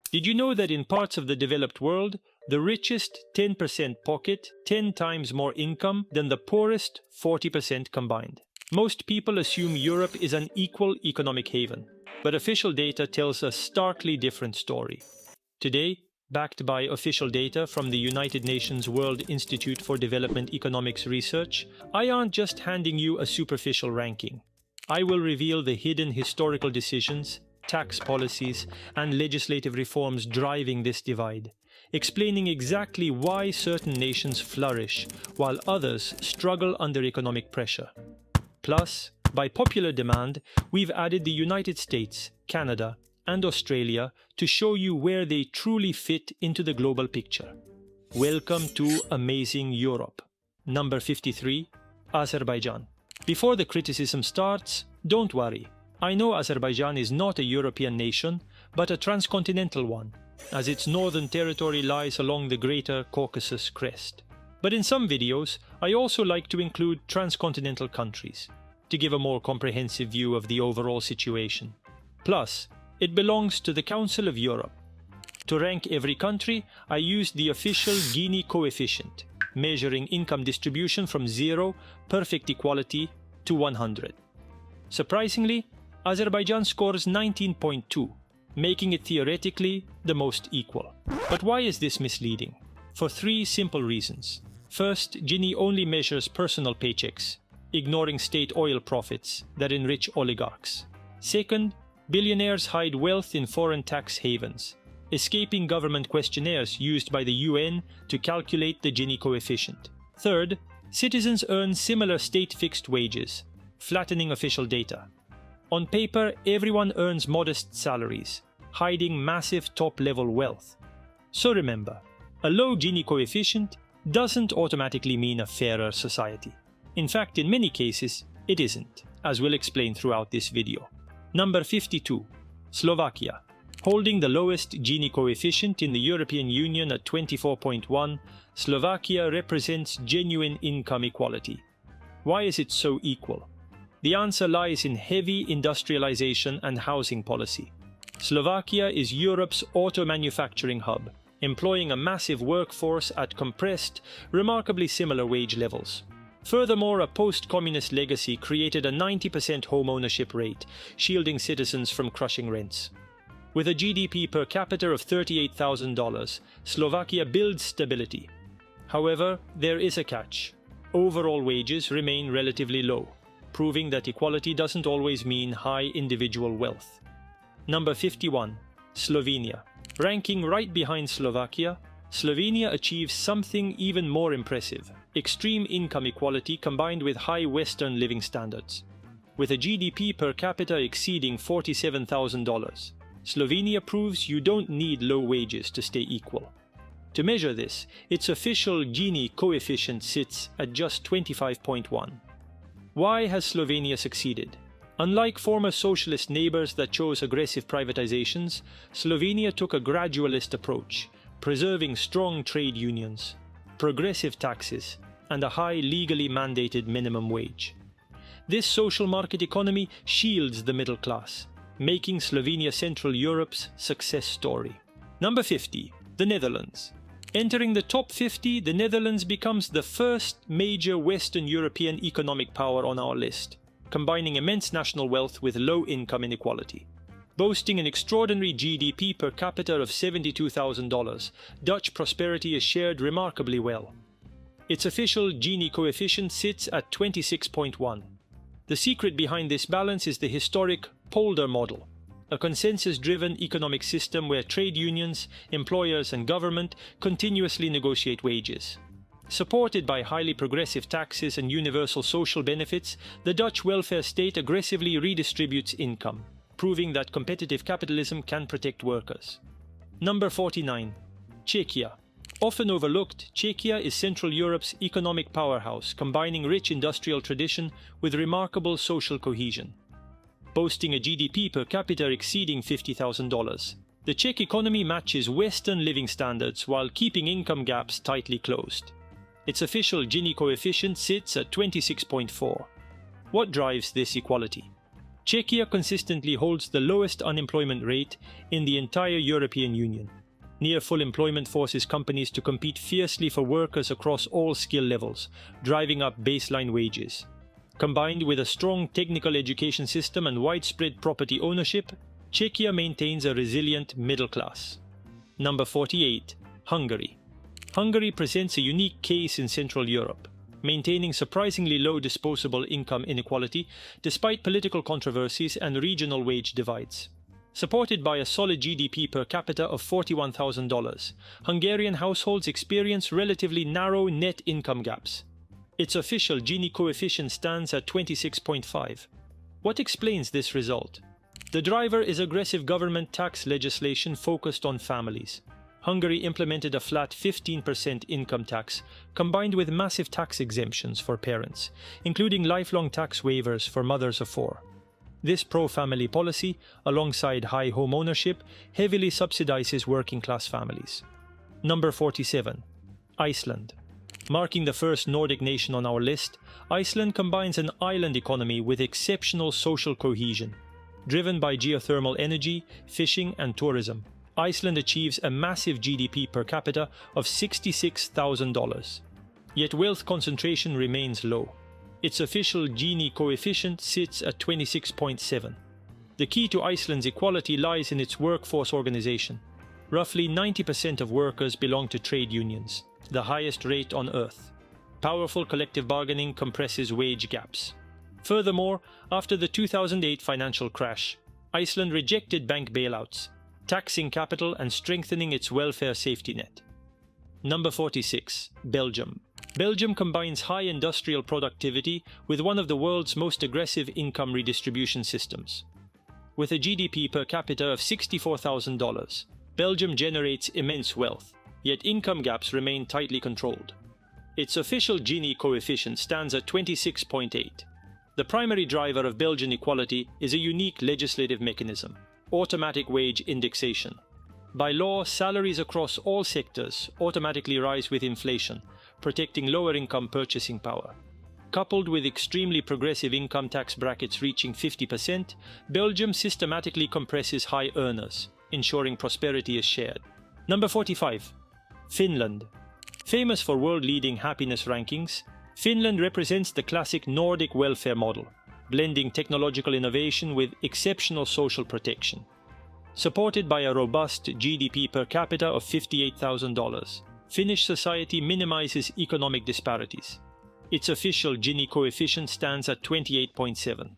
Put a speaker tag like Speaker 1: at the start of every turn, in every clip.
Speaker 1: Did you know that in parts of the developed world, the richest 10% pocket 10 times more income than the poorest 40% combined? Most people assume Europe is an equal economic haven, but official data tells a starkly different story. Today, backed by official data from the United Nations World Institute for Development Economics Research, I aren't just handing you a superficial ranking. I will reveal the hidden historical decisions, tax policies, and legislative reforms driving this divide, explaining exactly why certain nations flourish while others struggle under economic pressure. Plus, by popular demand, we've added the United States, Canada, and Australia to show you where they truly fit into the global picture. Welcome to Amazing Europe. Number 53, Azerbaijan. Before the criticism starts, don't worry. I know Azerbaijan is not a European nation, but a transcontinental one, as its northern territory lies along the Greater Caucasus crest. But in some videos, I also like to include transcontinental countries, to give a more comprehensive view of the overall situation. Plus, it belongs to the Council of Europe. To rank every country, I used the official Gini coefficient, measuring income distribution from 0, perfect equality, to 100. Surprisingly, Azerbaijan scores 19.2, making it theoretically the most equal. But why is this misleading? For 3 simple reasons. First, Gini only measures personal paychecks, ignoring state oil profits that enrich oligarchs. Second, billionaires hide wealth in foreign tax havens, escaping government questionnaires used by the UN to calculate the Gini coefficient. Third, citizens earn similar state-fixed wages, flattening official data. On paper, everyone earns modest salaries, hiding massive top-level wealth. So remember, a low Gini coefficient doesn't automatically mean a fairer society. In fact, in many cases, it isn't, as we'll explain throughout this video. Number 52, Slovakia. Holding the lowest Gini coefficient in the European Union at 24.1, Slovakia represents genuine income equality. Why is it so equal? The answer lies in heavy industrialization and housing policy. Slovakia is Europe's auto manufacturing hub, employing a massive workforce at compressed, remarkably similar wage levels. Furthermore, a post-communist legacy created a 90% home ownership rate, shielding citizens from crushing rents. With a GDP per capita of $38,000, Slovakia builds stability. However, there is a catch. Overall wages remain relatively low, proving that equality doesn't always mean high individual wealth. Number 51, Slovenia. Ranking right behind Slovakia, Slovenia achieves something even more impressive: extreme income equality combined with high Western living standards. With a GDP per capita exceeding $47,000, Slovenia proves you don't need low wages to stay equal. To measure this, its official Gini coefficient sits at just 25.1. Why has Slovenia succeeded? Unlike former socialist neighbors that chose aggressive privatizations, Slovenia took a gradualist approach, preserving strong trade unions, progressive taxes, and a high legally mandated minimum wage. This social market economy shields the middle class, making Slovenia Central Europe's success story. Number 50, the Netherlands. Entering the top 50, the Netherlands becomes the first major Western European economic power on our list, combining immense national wealth with low income inequality. Boasting an extraordinary GDP per capita of $72,000, Dutch prosperity is shared remarkably well. Its official Gini coefficient sits at 26.1. The secret behind this balance is the historic polder model, a consensus-driven economic system where trade unions, employers, and government continuously negotiate wages. Supported by highly progressive taxes and universal social benefits, the Dutch welfare state aggressively redistributes income, proving that competitive capitalism can protect workers. Number 49, Czechia. Often overlooked, Czechia is Central Europe's economic powerhouse, combining rich industrial tradition with remarkable social cohesion. Boasting a GDP per capita exceeding $50,000, the Czech economy matches Western living standards while keeping income gaps tightly closed. Its official Gini coefficient sits at 26.4. What drives this equality? Czechia consistently holds the lowest unemployment rate in the entire European Union. Near full employment forces companies to compete fiercely for workers across all skill levels, driving up baseline wages. Combined with a strong technical education system and widespread property ownership, Czechia maintains a resilient middle class. Number 48. Hungary. Hungary presents a unique case in Central Europe, maintaining surprisingly low disposable income inequality despite political controversies and regional wage divides. Supported by a solid GDP per capita of $41,000, Hungarian households experience relatively narrow net income gaps. Its official Gini coefficient stands at 26.5. What explains this result? The driver is aggressive government tax legislation focused on families. Hungary implemented a flat 15% income tax, combined with massive tax exemptions for parents, including lifelong tax waivers for mothers of four. This pro-family policy, alongside high home ownership, heavily subsidizes working-class families. Number 47. Iceland. Marking the first Nordic nation on our list, Iceland combines an island economy with exceptional social cohesion. Driven by geothermal energy, fishing and tourism, Iceland achieves a massive GDP per capita of $66,000. Yet wealth concentration remains low. Its official Gini coefficient sits at 26.7. The key to Iceland's equality lies in its workforce organization. Roughly 90% of workers belong to trade unions, the highest rate on earth. Powerful collective bargaining compresses wage gaps. Furthermore, after the 2008 financial crash, Iceland rejected bank bailouts, taxing capital and strengthening its welfare safety net. Number 46. Belgium. Belgium combines high industrial productivity with one of the world's most aggressive income redistribution systems. With a GDP per capita of $64,000, Belgium generates immense wealth, yet income gaps remain tightly controlled. Its official Gini coefficient stands at 26.8. The primary driver of Belgian equality is a unique legislative mechanism: automatic wage indexation. By law, salaries across all sectors automatically rise with inflation, protecting lower-income purchasing power. Coupled with extremely progressive income tax brackets reaching 50%, Belgium systematically compresses high earners, ensuring prosperity is shared. Number 45. Finland. Famous for world-leading happiness rankings, Finland represents the classic Nordic welfare model, blending technological innovation with exceptional social protection. Supported by a robust GDP per capita of $58,000, Finnish society minimizes economic disparities. Its official Gini coefficient stands at 28.7.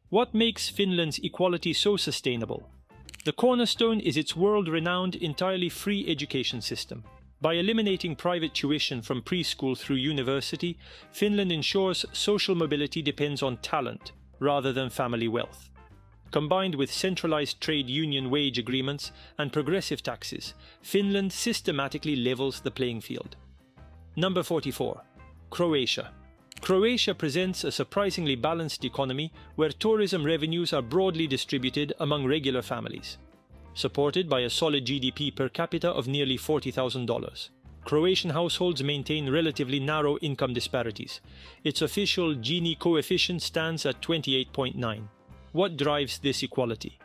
Speaker 1: What makes Finland's equality so sustainable? The cornerstone is its world-renowned entirely free education system. By eliminating private tuition from preschool through university, Finland ensures social mobility depends on talent rather than family wealth. Combined with centralized trade union wage agreements and progressive taxes, Finland systematically levels the playing field. Number 44. Croatia. Croatia presents a surprisingly balanced economy where tourism revenues are broadly distributed among regular families. Supported by a solid GDP per capita of nearly $40,000, Croatian households maintain relatively narrow income disparities. Its official Gini coefficient stands at 28.9. What drives this equality?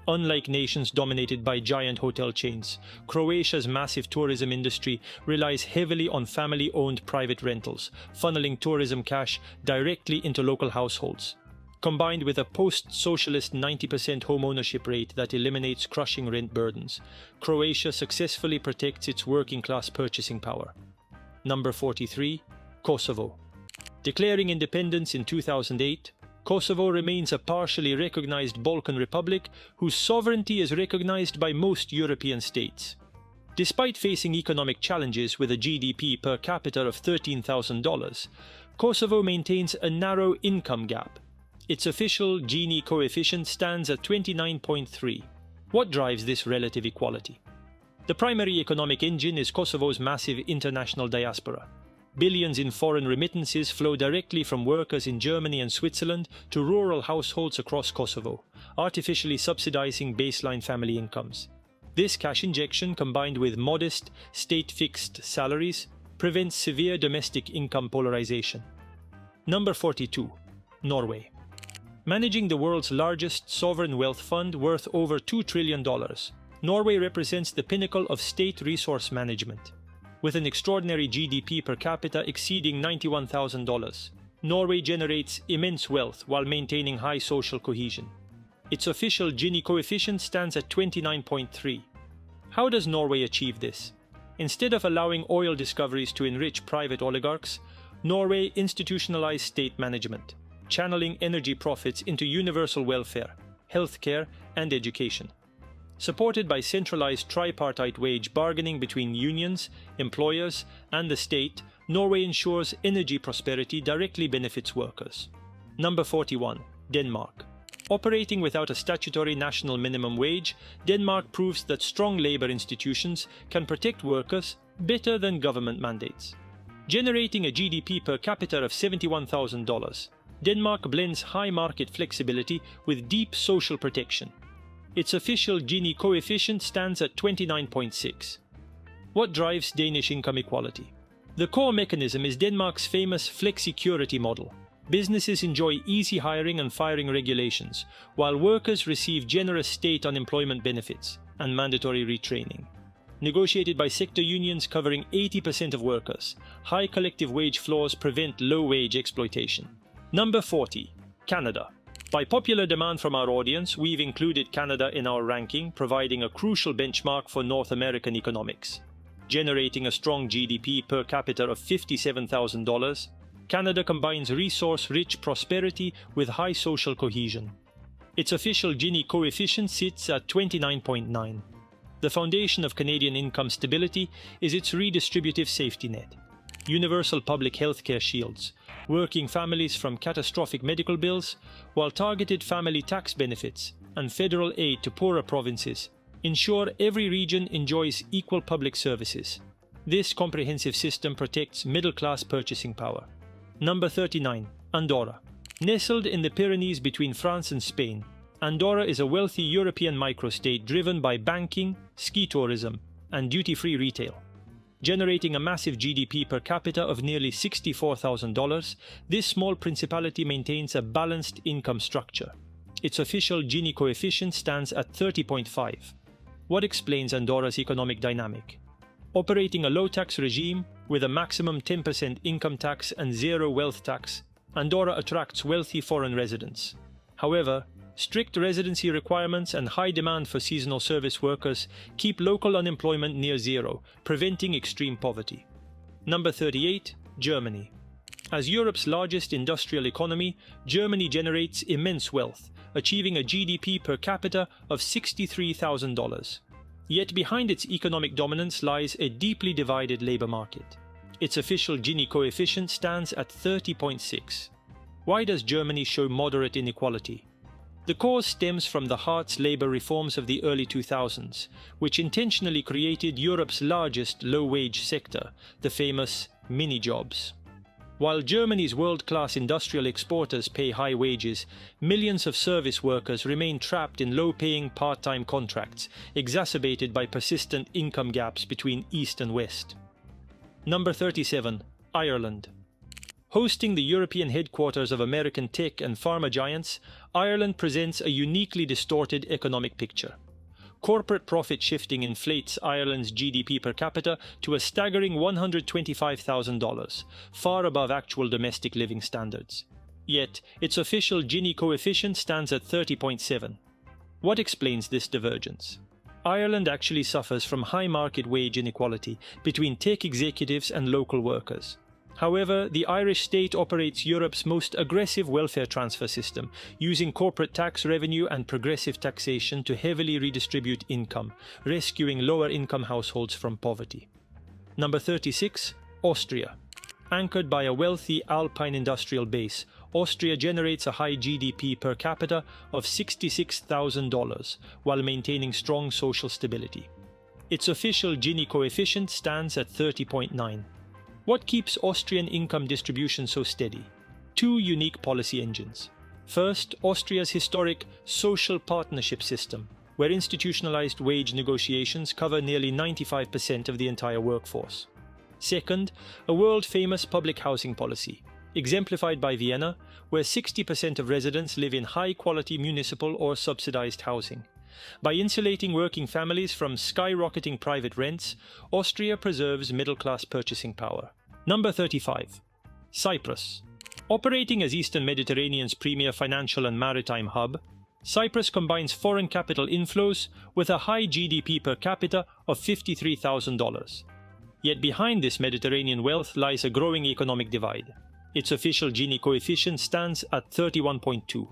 Speaker 1: Unlike nations dominated by giant hotel chains, Croatia's massive tourism industry relies heavily on family-owned private rentals, funneling tourism cash directly into local households. Combined with a post-socialist 90% home ownership rate that eliminates crushing rent burdens, Croatia successfully protects its working-class purchasing power. Number 43. Kosovo. Declaring independence in 2008, Kosovo remains a partially recognized Balkan republic whose sovereignty is recognized by most European states. Despite facing economic challenges with a GDP per capita of $13,000, Kosovo maintains a narrow income gap. Its official Gini coefficient stands at 29.3. What drives this relative equality? The primary economic engine is Kosovo's massive international diaspora. Billions in foreign remittances flow directly from workers in Germany and Switzerland to rural households across Kosovo, artificially subsidizing baseline family incomes. This cash injection, combined with modest, state-fixed salaries, prevents severe domestic income polarization. Number 42. Norway. Managing the world's largest sovereign wealth fund worth over $2 trillion, Norway represents the pinnacle of state resource management. With an extraordinary GDP per capita exceeding $91,000, Norway generates immense wealth while maintaining high social cohesion. Its official Gini coefficient stands at 29.3. How does Norway achieve this? Instead of allowing oil discoveries to enrich private oligarchs, Norway institutionalized state management, channeling energy profits into universal welfare, healthcare, and education. Supported by centralized tripartite wage bargaining between unions, employers, and the state, Norway ensures energy prosperity directly benefits workers. Number 41. Denmark. Operating without a statutory national minimum wage, Denmark proves that strong labor institutions can protect workers better than government mandates. Generating a GDP per capita of $71,000, Denmark blends high market flexibility with deep social protection. Its official Gini coefficient stands at 29.6. What drives Danish income equality? The core mechanism is Denmark's famous flexicurity model. Businesses enjoy easy hiring and firing regulations, while workers receive generous state unemployment benefits and mandatory retraining. Negotiated by sector unions covering 80% of workers, high collective wage floors prevent low-wage exploitation. Number 40. Canada. By popular demand from our audience, we've included Canada in our ranking, providing a crucial benchmark for North American economics. Generating a strong GDP per capita of $57,000, Canada combines resource-rich prosperity with high social cohesion. Its official Gini coefficient sits at 29.9. The foundation of Canadian income stability is its redistributive safety net. Universal public health care shields working families from catastrophic medical bills, while targeted family tax benefits and federal aid to poorer provinces ensure every region enjoys equal public services. This comprehensive system protects middle-class purchasing power. Number 39. Andorra. Nestled in the Pyrenees between France and Spain, Andorra is a wealthy European microstate driven by banking, ski tourism, and duty-free retail. Generating a massive GDP per capita of nearly $64,000, this small principality maintains a balanced income structure. Its official Gini coefficient stands at 30.5. What explains Andorra's economic dynamic? Operating a low-tax regime with a maximum 10% income tax and zero wealth tax, Andorra attracts wealthy foreign residents. However, strict residency requirements and high demand for seasonal service workers keep local unemployment near zero, preventing extreme poverty. Number 38. Germany. As Europe's largest industrial economy, Germany generates immense wealth, achieving a GDP per capita of $63,000. Yet behind its economic dominance lies a deeply divided labor market. Its official Gini coefficient stands at 30.6. Why does Germany show moderate inequality? The cause stems from the Hartz labor reforms of the early 2000s, which intentionally created Europe's largest low-wage sector, the famous mini-jobs. While Germany's world-class industrial exporters pay high wages, millions of service workers remain trapped in low-paying part-time contracts, exacerbated by persistent income gaps between East and West. Number 37. Ireland. Hosting the European headquarters of American tech and pharma giants, Ireland presents a uniquely distorted economic picture. Corporate profit shifting inflates Ireland's GDP per capita to a staggering $125,000, far above actual domestic living standards. Yet, its official Gini coefficient stands at 30.7. What explains this divergence? Ireland actually suffers from high market wage inequality between tech executives and local workers. However, the Irish state operates Europe's most aggressive welfare transfer system, using corporate tax revenue and progressive taxation to heavily redistribute income, rescuing lower-income households from poverty. Number 36. Austria. Anchored by a wealthy alpine industrial base, Austria generates a high GDP per capita of $66,000 while maintaining strong social stability. Its official Gini coefficient stands at 30.9. What keeps Austrian income distribution so steady? Two unique policy engines. First, Austria's historic social partnership system, where institutionalized wage negotiations cover nearly 95% of the entire workforce. Second, a world-famous public housing policy, exemplified by Vienna, where 60% of residents live in high-quality municipal or subsidized housing. By insulating working families from skyrocketing private rents, Austria preserves middle-class purchasing power. Number 35. Cyprus. Operating as Eastern Mediterranean's premier financial and maritime hub, Cyprus combines foreign capital inflows with a high GDP per capita of $53,000. Yet behind this Mediterranean wealth lies a growing economic divide. Its official Gini coefficient stands at 31.2.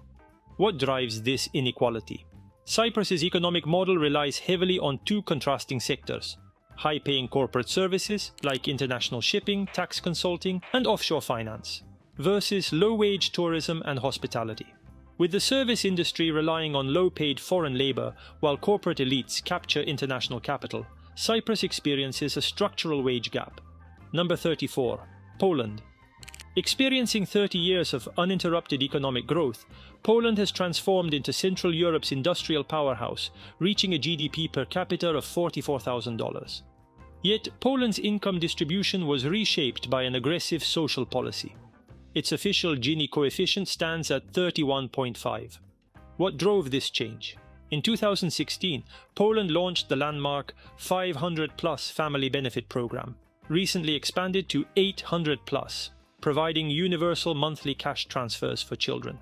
Speaker 1: What drives this inequality? Cyprus's economic model relies heavily on two contrasting sectors: high-paying corporate services like international shipping, tax consulting, and offshore finance, versus low-wage tourism and hospitality. With the service industry relying on low-paid foreign labor while corporate elites capture international capital, Cyprus experiences a structural wage gap. Number 34. Poland. Experiencing 30 years of uninterrupted economic growth, Poland has transformed into Central Europe's industrial powerhouse, reaching a GDP per capita of $44,000. Yet, Poland's income distribution was reshaped by an aggressive social policy. Its official Gini coefficient stands at 31.5. What drove this change? In 2016, Poland launched the landmark 500+ family benefit program, recently expanded to 800+, providing universal monthly cash transfers for children.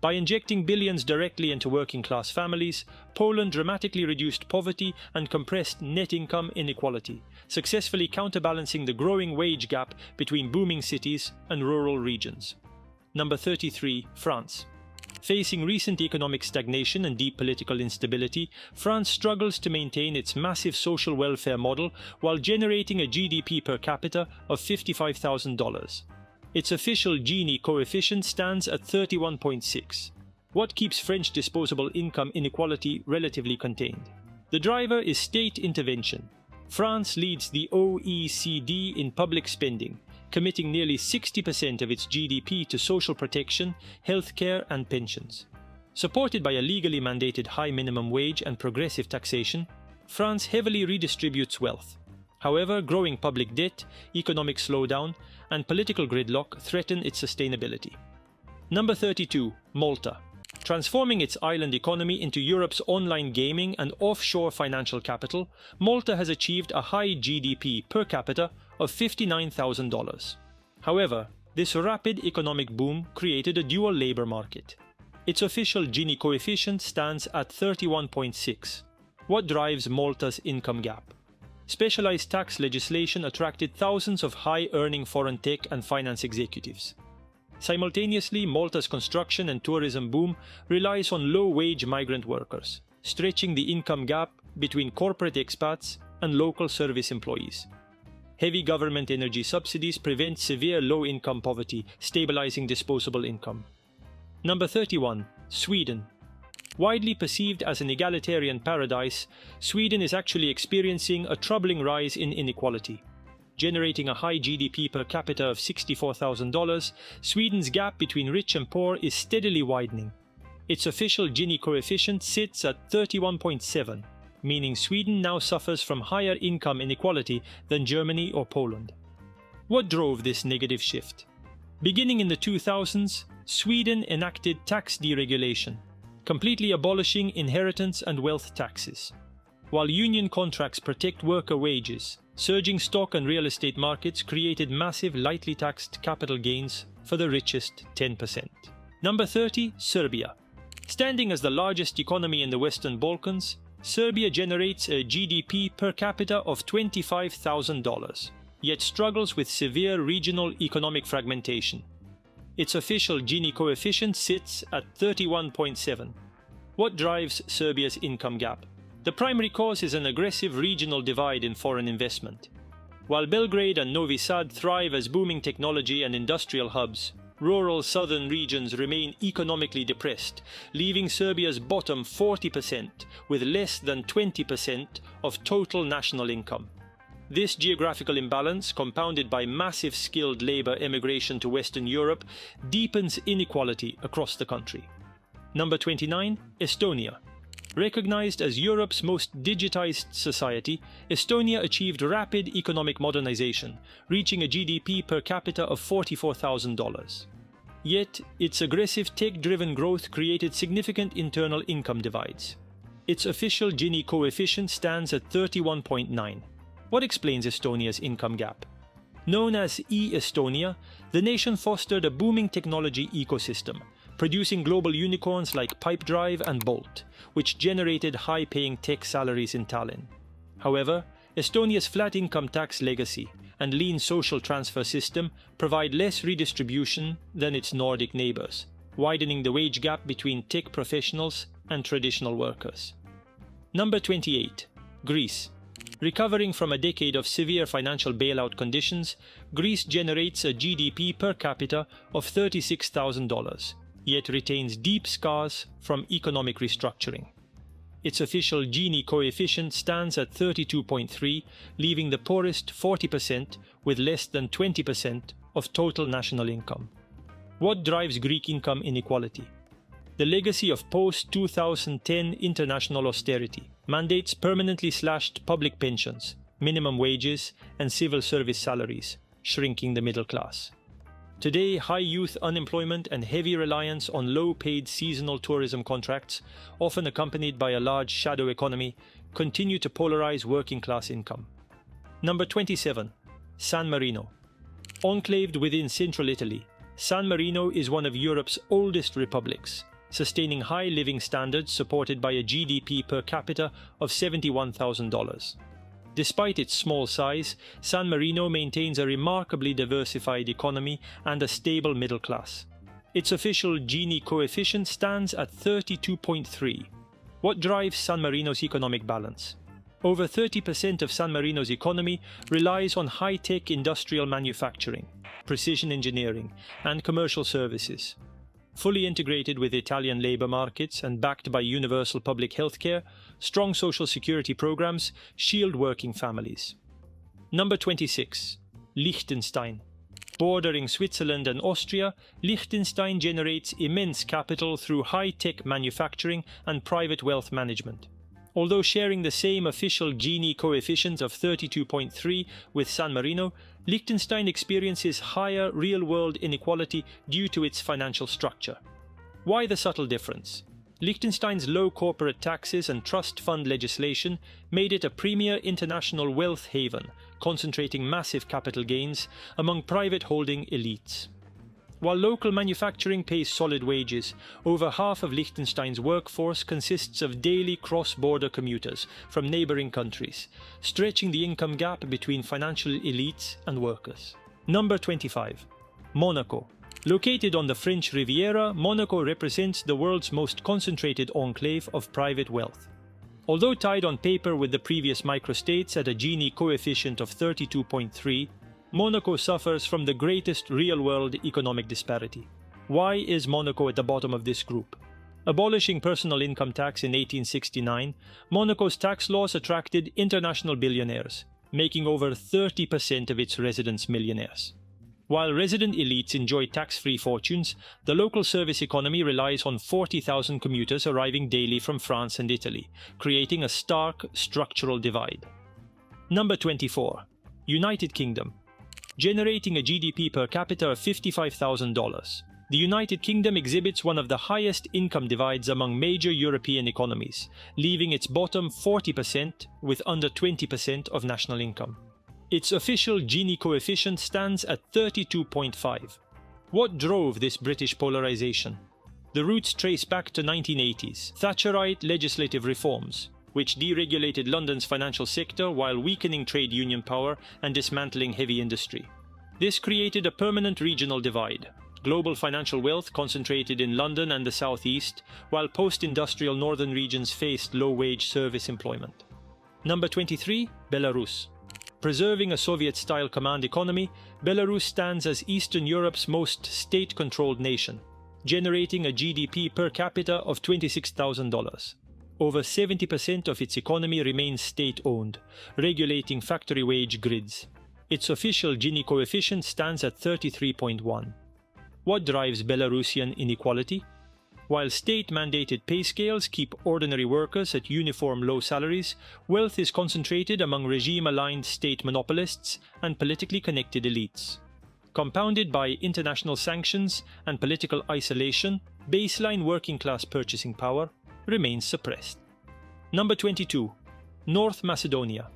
Speaker 1: By injecting billions directly into working-class families, Poland dramatically reduced poverty and compressed net income inequality, successfully counterbalancing the growing wage gap between booming cities and rural regions. Number 33. France. Facing recent economic stagnation and deep political instability, France struggles to maintain its massive social welfare model while generating a GDP per capita of $55,000. Its official Gini coefficient stands at 31.6. What keeps French disposable income inequality relatively contained? The driver is state intervention. France leads the OECD in public spending, committing nearly 60% of its GDP to social protection, healthcare, and pensions. Supported by a legally mandated high minimum wage and progressive taxation, France heavily redistributes wealth. However, growing public debt, economic slowdown, and political gridlock threaten its sustainability. Number 32. Malta. Transforming its island economy into Europe's online gaming and offshore financial capital, Malta has achieved a high GDP per capita of $59,000. However, this rapid economic boom created a dual labor market. Its official Gini coefficient stands at 31.6. What drives Malta's income gap? Specialized tax legislation attracted thousands of high-earning foreign tech and finance executives. Simultaneously, Malta's construction and tourism boom relies on low-wage migrant workers, stretching the income gap between corporate expats and local service employees. Heavy government energy subsidies prevent severe low-income poverty, stabilizing disposable income. Number 31. Sweden. Widely perceived as an egalitarian paradise, Sweden is actually experiencing a troubling rise in inequality. Generating a high GDP per capita of $64,000, Sweden's gap between rich and poor is steadily widening. Its official Gini coefficient sits at 31.7, meaning Sweden now suffers from higher income inequality than Germany or Poland. What drove this negative shift? Beginning in the 2000s, Sweden enacted tax deregulation, completely abolishing inheritance and wealth taxes. While union contracts protect worker wages, surging stock and real estate markets created massive lightly taxed capital gains for the richest 10%. Number 30. Serbia. Standing as the largest economy in the Western Balkans, Serbia generates a GDP per capita of $25,000, yet struggles with severe regional economic fragmentation. Its official Gini coefficient sits at 31.7. What drives Serbia's income gap? The primary cause is an aggressive regional divide in foreign investment. While Belgrade and Novi Sad thrive as booming technology and industrial hubs, rural southern regions remain economically depressed, leaving Serbia's bottom 40% with less than 20% of total national income. This geographical imbalance, compounded by massive skilled labor emigration to Western Europe, deepens inequality across the country. Number 29. Estonia. Recognized as Europe's most digitized society, Estonia achieved rapid economic modernization, reaching a GDP per capita of $44,000. Yet, its aggressive tech-driven growth created significant internal income divides. Its official Gini coefficient stands at 31.9. What explains Estonia's income gap? Known as 𝐸stonia, the nation fostered a booming technology ecosystem, producing global unicorns like Pipedrive and Bolt, which generated high-paying tech salaries in Tallinn. However, Estonia's flat income tax legacy and lean social transfer system provide less redistribution than its Nordic neighbors, widening the wage gap between tech professionals and traditional workers. Number 28. Greece. Recovering from a decade of severe financial bailout conditions, Greece generates a GDP per capita of $36,000, yet retains deep scars from economic restructuring. Its official Gini coefficient stands at 32.3, leaving the poorest 40% with less than 20% of total national income. What drives Greek income inequality? The legacy of post-2010 international austerity mandates permanently slashed public pensions, minimum wages, and civil service salaries, shrinking the middle class. Today, high youth unemployment and heavy reliance on low-paid seasonal tourism contracts, often accompanied by a large shadow economy, continue to polarize working-class income. Number 27. San Marino. Enclaved within central Italy, San Marino is one of Europe's oldest republics, sustaining high living standards supported by a GDP per capita of $71,000. Despite its small size, San Marino maintains a remarkably diversified economy and a stable middle class. Its official Gini coefficient stands at 32.3. What drives San Marino's economic balance? Over 30% of San Marino's economy relies on high-tech industrial manufacturing, precision engineering, and commercial services. Fully integrated with Italian labor markets and backed by universal public healthcare, strong social security programs shield working families. Number 26. Liechtenstein. Bordering Switzerland and Austria, Liechtenstein generates immense capital through high-tech manufacturing and private wealth management. Although sharing the same official Gini coefficient of 32.3 with San Marino, Liechtenstein experiences higher real-world inequality due to its financial structure. Why the subtle difference? Liechtenstein's low corporate taxes and trust fund legislation made it a premier international wealth haven, concentrating massive capital gains among private holding elites. While local manufacturing pays solid wages, over half of Liechtenstein's workforce consists of daily cross-border commuters from neighboring countries, stretching the income gap between financial elites and workers. Number 25. Monaco. Located on the French Riviera, Monaco represents the world's most concentrated enclave of private wealth. Although tied on paper with the previous microstates at a Gini coefficient of 32.3, Monaco suffers from the greatest real-world economic disparity. Why is Monaco at the bottom of this group? Abolishing personal income tax in 1869, Monaco's tax laws attracted international billionaires, making over 30% of its residents millionaires. While resident elites enjoy tax-free fortunes, the local service economy relies on 40,000 commuters arriving daily from France and Italy, creating a stark structural divide. Number 24. United Kingdom. Generating a GDP per capita of $55,000. The United Kingdom exhibits one of the highest income divides among major European economies, leaving its bottom 40% with under 20% of national income. Its official Gini coefficient stands at 32.5. What drove this British polarization? The roots trace back to 1980s Thatcherite legislative reforms, which deregulated London's financial sector while weakening trade union power and dismantling heavy industry. This created a permanent regional divide. Global financial wealth concentrated in London and the southeast, while post-industrial northern regions faced low-wage service employment. Number 23. Belarus. Preserving a Soviet-style command economy, Belarus stands as Eastern Europe's most state-controlled nation, generating a GDP per capita of $26,000. Over 70% of its economy remains state-owned, regulating factory wage grids. Its official Gini coefficient stands at 33.1. What drives Belarusian inequality? While state-mandated pay scales keep ordinary workers at uniform low salaries, wealth is concentrated among regime-aligned state monopolists and politically connected elites. Compounded by international sanctions and political isolation, baseline working-class purchasing power remains suppressed. Number 22. North Macedonia.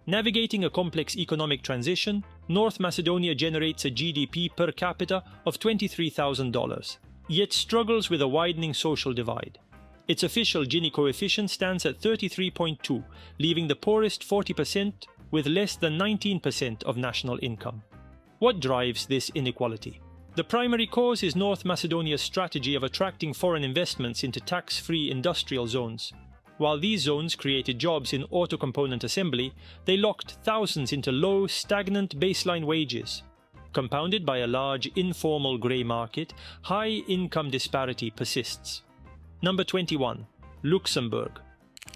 Speaker 1: Navigating a complex economic transition, North Macedonia generates a GDP per capita of $23,000, yet struggles with a widening social divide. Its official Gini coefficient stands at 33.2, leaving the poorest 40% with less than 19% of national income. What drives this inequality? The primary cause is North Macedonia's strategy of attracting foreign investments into tax-free industrial zones. While these zones created jobs in auto component assembly, they locked thousands into low, stagnant baseline wages. Compounded by a large informal grey market, high income disparity persists. Number 21. Luxembourg.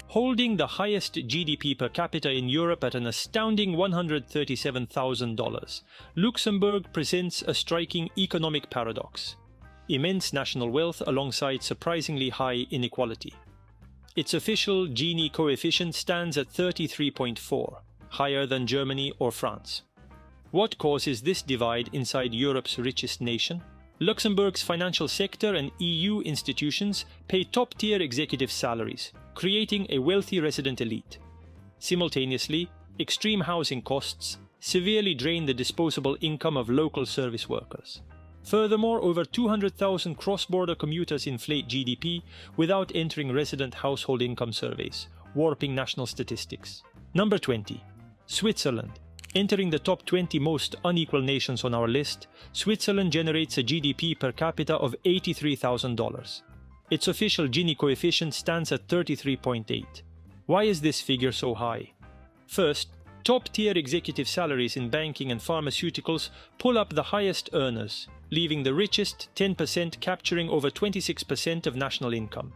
Speaker 1: Holding the highest GDP per capita in Europe at an astounding $137,000, Luxembourg presents a striking economic paradox: immense national wealth alongside surprisingly high inequality. Its official Gini coefficient stands at 33.4, higher than Germany or France. What causes this divide inside Europe's richest nation? Luxembourg's financial sector and EU institutions pay top-tier executive salaries, creating a wealthy resident elite. Simultaneously, extreme housing costs severely drain the disposable income of local service workers. Furthermore, over 200,000 cross-border commuters inflate GDP without entering resident household income surveys, warping national statistics. Number 20. Switzerland. Entering the top 20 most unequal nations on our list, Switzerland generates a GDP per capita of $83,000. Its official Gini coefficient stands at 33.8. Why is this figure so high? First, top-tier executive salaries in banking and pharmaceuticals pull up the highest earners, leaving the richest 10% capturing over 26% of national income.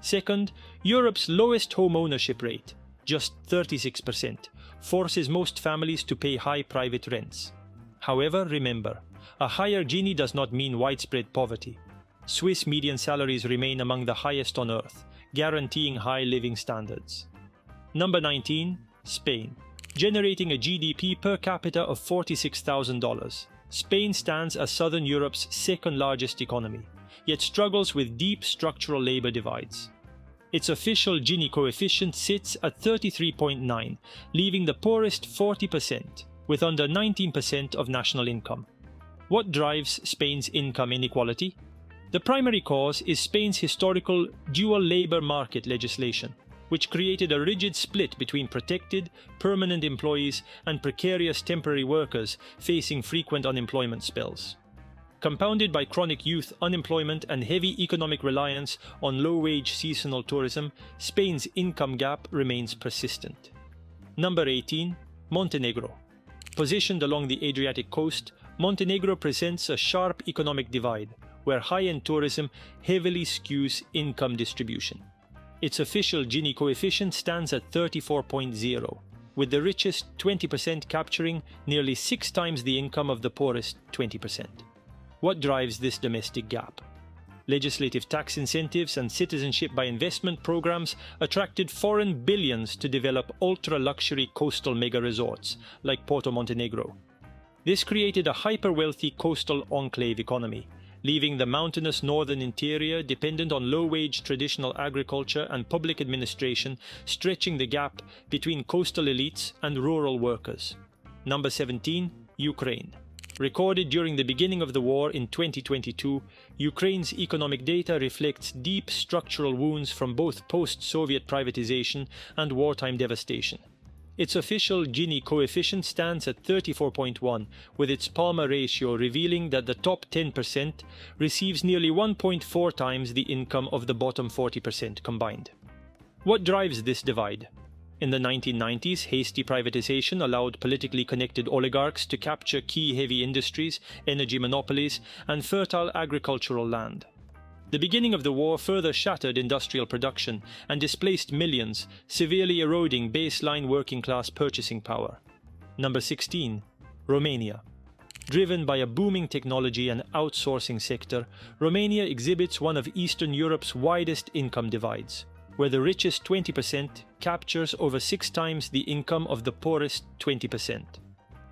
Speaker 1: Second, Europe's lowest home ownership rate, just 36%, forces most families to pay high private rents. However, remember, a higher Gini does not mean widespread poverty. Swiss median salaries remain among the highest on earth, guaranteeing high living standards. Number 19. Spain. Generating a GDP per capita of $46,000, Spain stands as Southern Europe's second-largest economy, yet struggles with deep structural labor divides. Its official Gini coefficient sits at 33.9, leaving the poorest 40%, with under 19% of national income. What drives Spain's income inequality? The primary cause is Spain's historical dual labor market legislation, which created a rigid split between protected, permanent employees and precarious temporary workers facing frequent unemployment spells. Compounded by chronic youth unemployment and heavy economic reliance on low-wage seasonal tourism, Spain's income gap remains persistent. Number 18. Montenegro. Positioned along the Adriatic coast, Montenegro presents a sharp economic divide, where high-end tourism heavily skews income distribution. Its official Gini coefficient stands at 34.0, with the richest 20% capturing nearly 6 times the income of the poorest 20%. What drives this domestic gap? Legislative tax incentives and citizenship by investment programs attracted foreign billions to develop ultra-luxury coastal mega-resorts like Porto Montenegro. This created a hyper-wealthy coastal enclave economy, leaving the mountainous northern interior dependent on low-wage traditional agriculture and public administration, stretching the gap between coastal elites and rural workers. Number 17. Ukraine. Recorded during the beginning of the war in 2022, Ukraine's economic data reflects deep structural wounds from both post-Soviet privatization and wartime devastation. Its official Gini coefficient stands at 34.1, with its Palma Ratio revealing that the top 10% receives nearly 1.4 times the income of the bottom 40% combined. What drives this divide? In the 1990s, hasty privatization allowed politically connected oligarchs to capture key heavy industries, energy monopolies, and fertile agricultural land. The beginning of the war further shattered industrial production and displaced millions, severely eroding baseline working-class purchasing power. Number 16. Romania. Driven by a booming technology and outsourcing sector, Romania exhibits one of Eastern Europe's widest income divides, where the richest 20% captures over 6 times the income of the poorest 20%.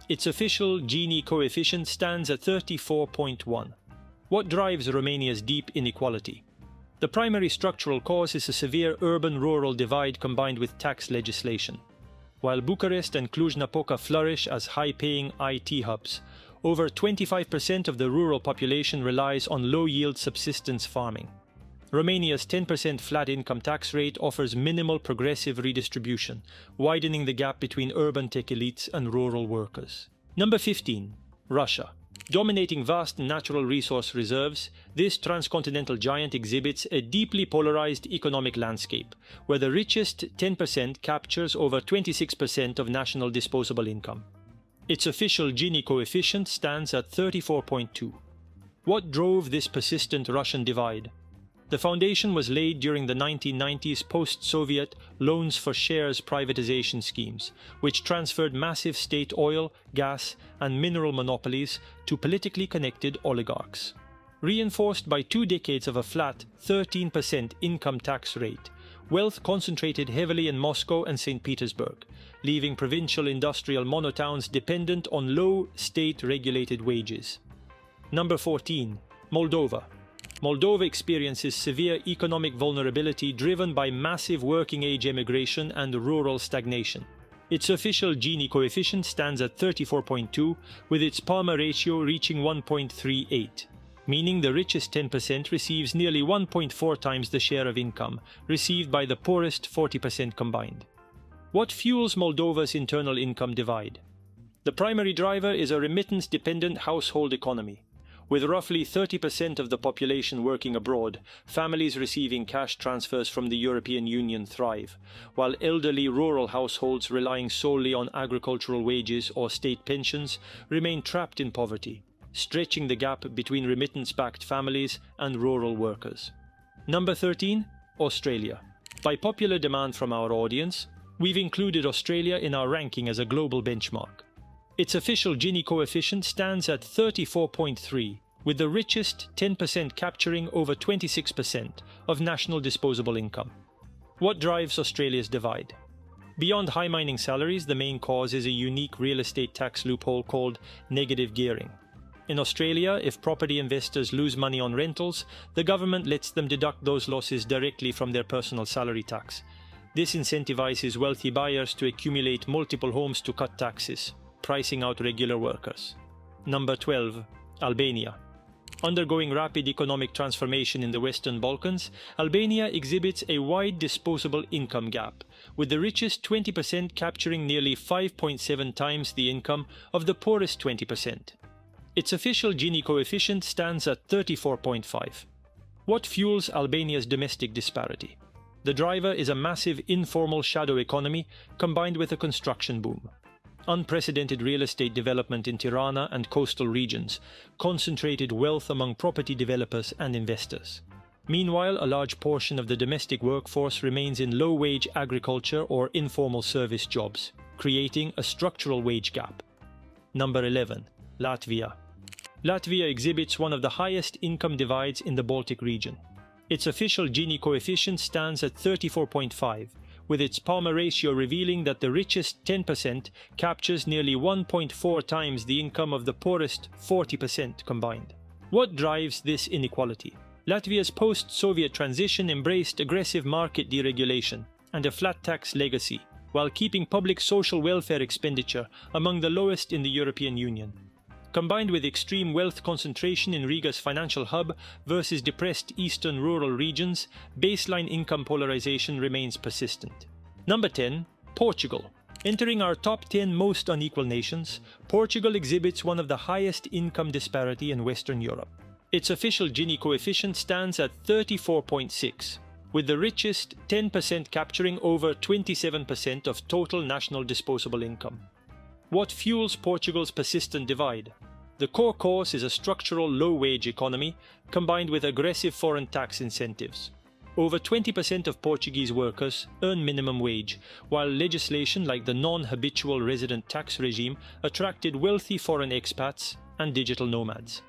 Speaker 1: Its official Gini coefficient stands at 34.1. What drives Romania's deep inequality? The primary structural cause is a severe urban-rural divide combined with tax legislation. While Bucharest and Cluj-Napoca flourish as high-paying IT hubs, over 25% of the rural population relies on low-yield subsistence farming. Romania's 10% flat income tax rate offers minimal progressive redistribution, widening the gap between urban tech elites and rural workers. Number 15. Russia. Dominating vast natural resource reserves, this transcontinental giant exhibits a deeply polarized economic landscape, where the richest 10% captures over 26% of national disposable income. Its official Gini coefficient stands at 34.2. What drove this persistent Russian divide? The foundation was laid during the 1990s post-Soviet loans for shares privatization schemes, which transferred massive state oil, gas, and mineral monopolies to politically connected oligarchs. Reinforced by 2 decades of a flat 13% income tax rate, wealth concentrated heavily in Moscow and St. Petersburg, leaving provincial industrial monotowns dependent on low state-regulated wages. Number 14. Moldova. Moldova experiences severe economic vulnerability driven by massive working-age emigration and rural stagnation. Its official Gini coefficient stands at 34.2, with its Palma Ratio reaching 1.38, meaning the richest 10% receives nearly 1.4 times the share of income received by the poorest 40% combined. What fuels Moldova's internal income divide? The primary driver is a remittance-dependent household economy. With roughly 30% of the population working abroad, families receiving cash transfers from the European Union thrive, while elderly rural households relying solely on agricultural wages or state pensions remain trapped in poverty, stretching the gap between remittance-backed families and rural workers. Number 13. Australia. By popular demand from our audience, we've included Australia in our ranking as a global benchmark. Its official Gini coefficient stands at 34.3, with the richest 10% capturing over 26% of national disposable income. What drives Australia's divide? Beyond high mining salaries, the main cause is a unique real estate tax loophole called negative gearing. In Australia, if property investors lose money on rentals, the government lets them deduct those losses directly from their personal salary tax. This incentivizes wealthy buyers to accumulate multiple homes to cut taxes, pricing out regular workers. Number 12. Albania. Undergoing rapid economic transformation in the Western Balkans, Albania exhibits a wide disposable income gap, with the richest 20% capturing nearly 5.7 times the income of the poorest 20%. Its official Gini coefficient stands at 34.5. What fuels Albania's domestic disparity? The driver is a massive informal shadow economy combined with a construction boom. Unprecedented real estate development in Tirana and coastal regions concentrated wealth among property developers and investors. Meanwhile, a large portion of the domestic workforce remains in low-wage agriculture or informal service jobs, creating a structural wage gap. Number 11. Latvia. Latvia exhibits one of the highest income divides in the Baltic region. Its official Gini coefficient stands at 34.5, with its Palma Ratio revealing that the richest 10% captures nearly 1.4 times the income of the poorest 40% combined. What drives this inequality? Latvia's post-Soviet transition embraced aggressive market deregulation and a flat tax legacy, while keeping public social welfare expenditure among the lowest in the European Union. Combined with extreme wealth concentration in Riga's financial hub versus depressed eastern rural regions, baseline income polarization remains persistent. Number 10. Portugal. Entering our top 10 most unequal nations, Portugal exhibits one of the highest income disparity in Western Europe. Its official Gini coefficient stands at 34.6, with the richest 10% capturing over 27% of total national disposable income. What fuels Portugal's persistent divide? The core cause is a structural low-wage economy combined with aggressive foreign tax incentives. Over 20% of Portuguese workers earn minimum wage, while legislation like the non-habitual resident tax regime attracted wealthy foreign expats and digital nomads.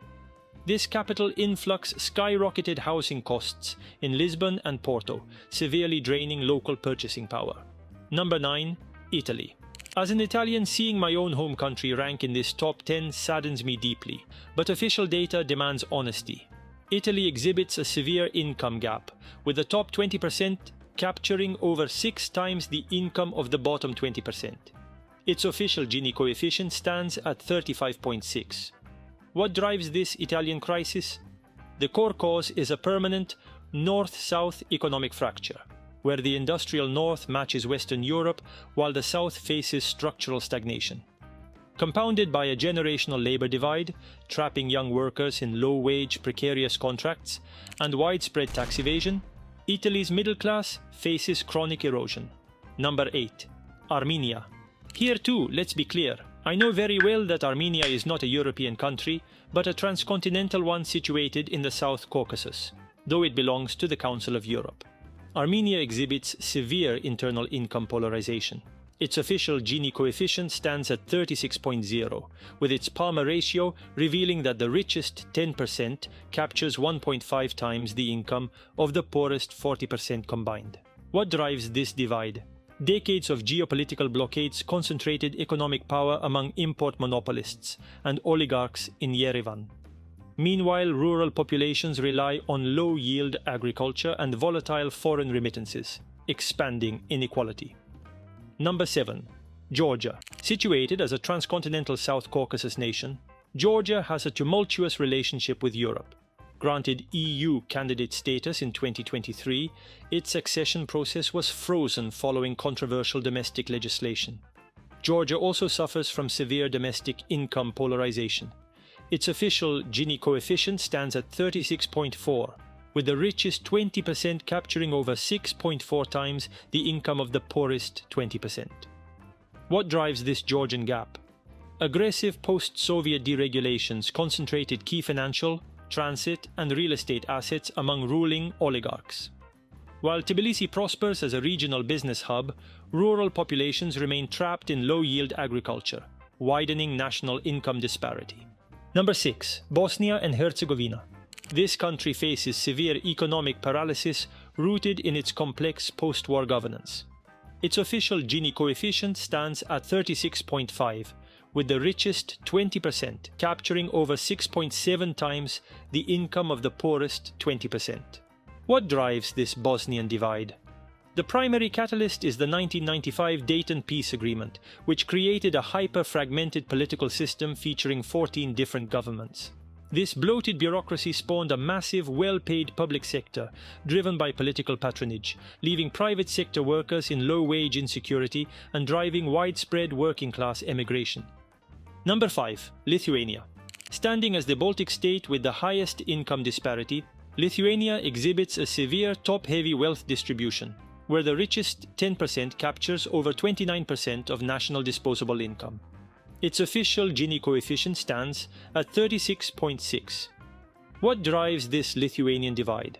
Speaker 1: This capital influx skyrocketed housing costs in Lisbon and Porto, severely draining local purchasing power. Number 9. Italy. As an Italian, seeing my own home country rank in this top 10 saddens me deeply, but official data demands honesty. Italy exhibits a severe income gap, with the top 20% capturing over 6 times the income of the bottom 20%. Its official Gini coefficient stands at 35.6. What drives this Italian crisis? The core cause is a permanent north-south economic fracture, where the industrial north matches Western Europe while the south faces structural stagnation. Compounded by a generational labor divide, trapping young workers in low-wage, precarious contracts, and widespread tax evasion, Italy's middle class faces chronic erosion. Number 8. Armenia. Here too, let's be clear. I know very well that Armenia is not a European country, but a transcontinental one situated in the South Caucasus, though it belongs to the Council of Europe. Armenia exhibits severe internal income polarization. Its official Gini coefficient stands at 36.0, with its Palma Ratio revealing that the richest 10% captures 1.5 times the income of the poorest 40% combined. What drives this divide? Decades of geopolitical blockades concentrated economic power among import monopolists and oligarchs in Yerevan. Meanwhile, rural populations rely on low-yield agriculture and volatile foreign remittances, expanding inequality. Number 7. Georgia. Situated as a transcontinental South Caucasus nation, Georgia has a tumultuous relationship with Europe. Granted EU candidate status in 2023, its accession process was frozen following controversial domestic legislation. Georgia also suffers from severe domestic income polarization. Its official Gini coefficient stands at 36.4, with the richest 20% capturing over 6.4 times the income of the poorest 20%. What drives this Georgian gap? Aggressive post-Soviet deregulations concentrated key financial, transit, and real estate assets among ruling oligarchs. While Tbilisi prospers as a regional business hub, rural populations remain trapped in low-yield agriculture, widening national income disparity. Number 6. Bosnia and Herzegovina. This country faces severe economic paralysis rooted in its complex post-war governance. Its official Gini coefficient stands at 36.5, with the richest 20% capturing over 6.7 times the income of the poorest 20%. What drives this Bosnian divide? The primary catalyst is the 1995 Dayton Peace Agreement, which created a hyper-fragmented political system featuring 14 different governments. This bloated bureaucracy spawned a massive, well-paid public sector, driven by political patronage, leaving private sector workers in low-wage insecurity and driving widespread working-class emigration. Number 5. Lithuania. Standing as the Baltic state with the highest income disparity, Lithuania exhibits a severe top-heavy wealth distribution, where the richest 10% captures over 29% of national disposable income. Its official Gini coefficient stands at 36.6. What drives this Lithuanian divide?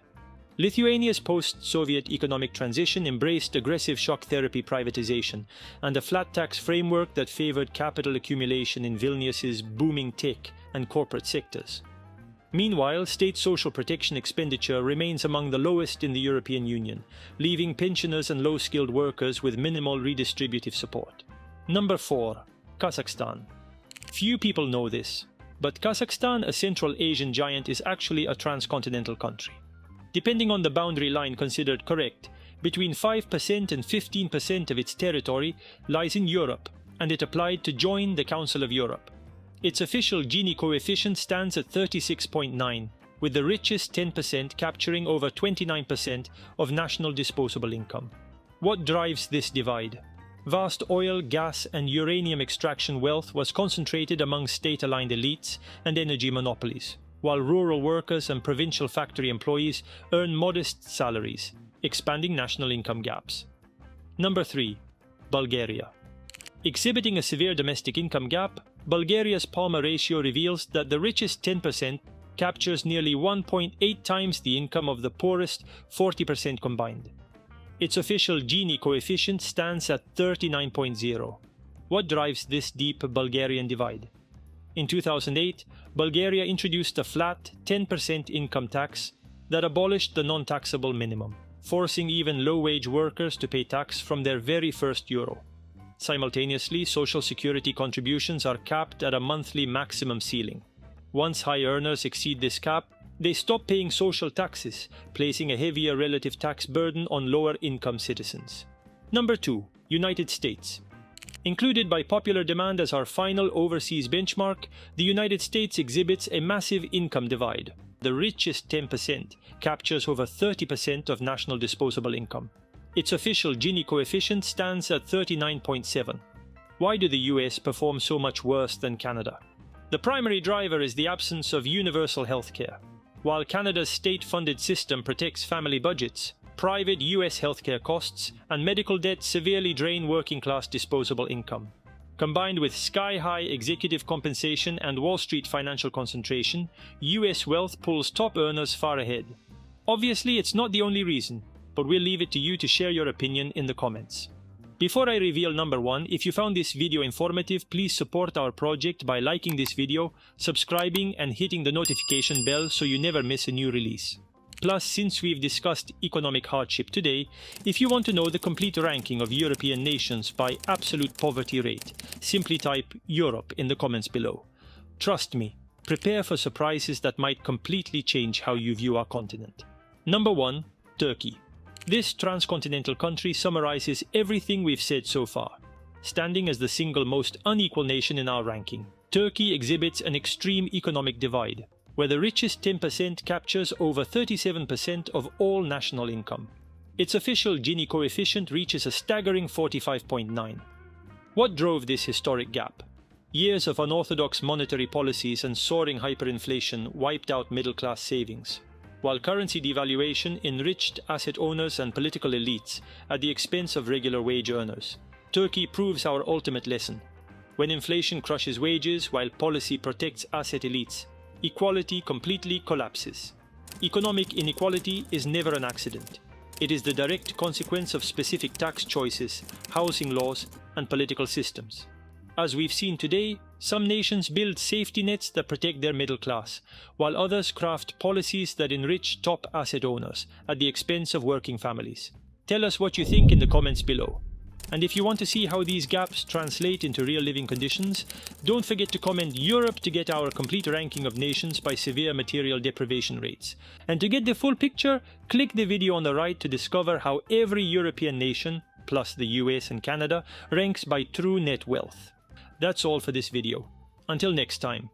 Speaker 1: Lithuania's post-Soviet economic transition embraced aggressive shock therapy privatization and a flat tax framework that favored capital accumulation in Vilnius's booming tech and corporate sectors. Meanwhile, state social protection expenditure remains among the lowest in the European Union, leaving pensioners and low-skilled workers with minimal redistributive support. Number 4. Kazakhstan. Few people know this, but Kazakhstan, a Central Asian giant, is actually a transcontinental country. Depending on the boundary line considered correct, between 5% and 15% of its territory lies in Europe, and it applied to join the Council of Europe. Its official Gini coefficient stands at 36.9, with the richest 10% capturing over 29% of national disposable income. What drives this divide? Vast oil, gas, and uranium extraction wealth was concentrated among state-aligned elites and energy monopolies, while rural workers and provincial factory employees earn modest salaries, expanding national income gaps. Number 3. Bulgaria. Exhibiting a severe domestic income gap, Bulgaria's Palma Ratio reveals that the richest 10% captures nearly 1.8 times the income of the poorest 40% combined. Its official Gini coefficient stands at 39.0. What drives this deep Bulgarian divide? In 2008, Bulgaria introduced a flat 10% income tax that abolished the non-taxable minimum, forcing even low-wage workers to pay tax from their very first euro. Simultaneously, social security contributions are capped at a monthly maximum ceiling. Once high earners exceed this cap, they stop paying social taxes, placing a heavier relative tax burden on lower-income citizens. Number 2. United States. Included by popular demand as our final overseas benchmark, the United States exhibits a massive income divide. The richest 10% captures over 30% of national disposable income. Its official Gini coefficient stands at 39.7. Why do the US perform so much worse than Canada? The primary driver is the absence of universal healthcare. While Canada's state-funded system protects family budgets, private US healthcare costs and medical debt severely drain working-class disposable income. Combined with sky-high executive compensation and Wall Street financial concentration, US wealth pulls top earners far ahead. Obviously, it's not the only reason, but we'll leave it to you to share your opinion in the comments. Before I reveal number 1, if you found this video informative, please support our project by liking this video, subscribing and hitting the notification bell so you never miss a new release. Plus, since we've discussed economic hardship today, if you want to know the complete ranking of European nations by absolute poverty rate, simply type Europe in the comments below. Trust me, prepare for surprises that might completely change how you view our continent. Number 1. Turkey. This transcontinental country summarizes everything we've said so far. Standing as the single most unequal nation in our ranking, Turkey exhibits an extreme economic divide, where the richest 10% captures over 37% of all national income. Its official Gini coefficient reaches a staggering 45.9. What drove this historic gap? Years of unorthodox monetary policies and soaring hyperinflation wiped out middle-class savings, while currency devaluation enriched asset owners and political elites at the expense of regular wage earners. Turkey proves our ultimate lesson. When inflation crushes wages while policy protects asset elites, equality completely collapses. Economic inequality is never an accident. It is the direct consequence of specific tax choices, housing laws, and political systems. As we've seen today, some nations build safety nets that protect their middle class, while others craft policies that enrich top asset owners at the expense of working families. Tell us what you think in the comments below. And if you want to see how these gaps translate into real living conditions, don't forget to comment Europe to get our complete ranking of nations by severe material deprivation rates. And to get the full picture, click the video on the right to discover how every European nation, plus the US and Canada, ranks by true net wealth. That's all for this video. Until next time,